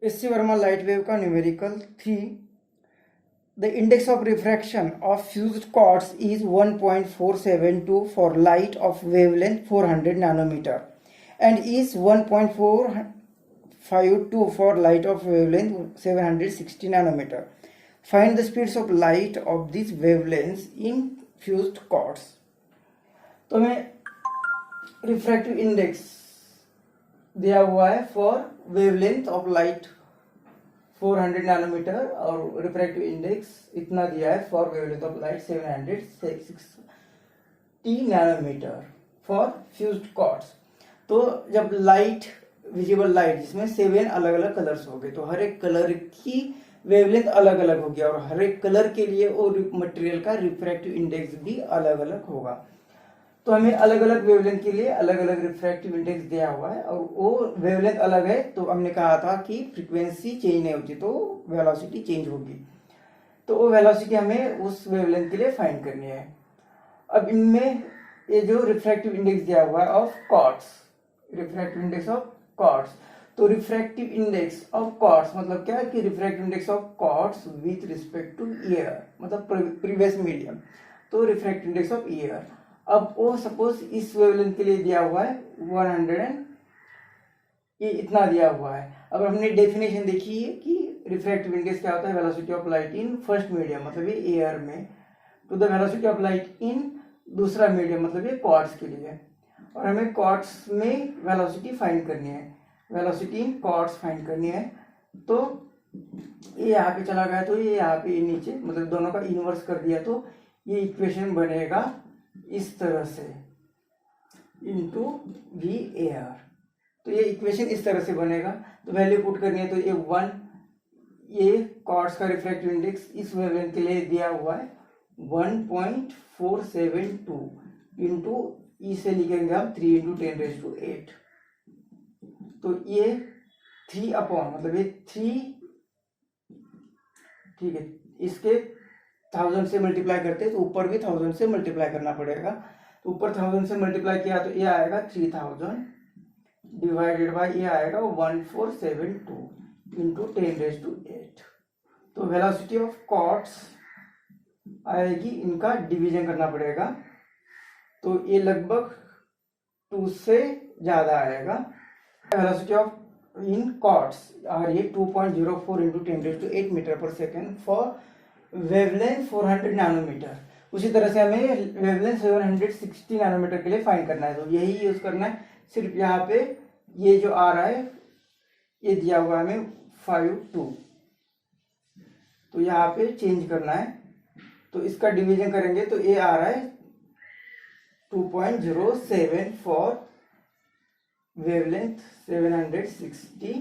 SC. Verma light wave का numerical 3. The index of refraction of fused quartz is 1.472 for light of wavelength 400 nanometer and is 1.452 for light of wavelength 760 nanometer. Find the speeds of light of these wavelengths in fused quartz. तो हमें refractive index दिया हुआ है for wavelength of light 400 nanometre और refractive index इतना दिया है for wavelength of light 760 nanometre for fused quartz. तो जब लाइट विजिबल लाइट जिसमें 7 अलग अलग कलर्स हो गए तो हर एक कलर की वेवलेंथ अलग अलग होगी और हर एक कलर के लिए वो मटेरियल का रिफ्रैक्टिव इंडेक्स भी अलग अलग होगा. तो हमें अलग अलग वेवलेंथ के लिए अलग अलग रिफ्रैक्टिव इंडेक्स दिया हुआ है और वो वेवलेंथ अलग है तो हमने कहा था कि फ्रीक्वेंसी चेंज नहीं होती तो वेलोसिटी चेंज होगी. तो वो वेलोसिटी हमें उस वेवलेंथ के लिए फाइंड करनी है. अब इनमें ये जो रिफ्रैक्टिव इंडेक्स दिया हुआ है of quartz, refractive index of quartz, तो रिफ्रैक्टिव इंडेक्स ऑफ क्वार्ट्ज मतलब क्या है कि refractive index of quartz with respect two year मतलब प्रीवियस मीडियम. तो रिफ्रैक्टिव इंडेक्स ऑफ ईयर अब वो सपोज इस वेवलेंथ के लिए दिया हुआ है 100 ये इतना दिया हुआ है. अब हमने डेफिनेशन देखी है कि रिफ्रैक्टिव इंडेक्स क्या होता है, velocity of light in first medium मतलब ये एयर में to the velocity of light in दूसरा मीडियम मतलब ये क्वार्ट्ज के लिए. और हमें क्वार्ट्ज में वेलोसिटी फाइंड करनी है, वेलोसिटी इन क्वार्ट्ज फाइंड करनी है. तो ये यहाँ पे चला गया तो ये यहाँ पे नीचे मतलब दोनों का इनवर्स कर दिया तो ये इक्वेशन बनेगा इस तरह से इंटू वी एयर. तो ये इक्वेशन इस तरह से बनेगा. तो वैल्यू पुट करनी है तो ये 1 ये क्वार्ट्ज का रिफ्रैक्टिव इंडेक्स इस वेवलेंथ के लिए दिया हुआ है 1.472 इंटू इसे लिखेंगे हम 3 इंटू 10⁸. तो ये 3 अपॉन मतलब ये 3 ठीक है इसके 1000 से मल्टीप्लाई करते हैं तो ऊपर भी 1000 से मल्टीप्लाई करना पड़ेगा. तो ऊपर 1000 से मल्टीप्लाई किया तो ये आएगा 3000 डिवाइडेड बाय ये आएगा 1472 इंटू 10⁸. तो वेलोसिटी ऑफ क्वार्ट्ज आएगी, इनका डिवीजन करना पड़ेगा तो ये लगभग 2 से ज्यादा आएगा. वेलोसिटी ऑफ इन क्वार्ट्ज आ रही है 2.04 इंटू 10⁸ मीटर पर सेकेंड फॉर वेवलेंथ 400 नैनोमीटर. उसी तरह से हमें वेवलेंथ 760 नैनोमीटर के लिए फाइंड करना है. तो यही यूज करना है. सिर्फ यहाँ पे ये जो आ रहा है ये दिया हुआ है हमें 52 तो यहाँ पे चेंज करना है. तो इसका डिवीजन करेंगे तो ये आ रहा है 2.07 फॉर वेवलेंथ 760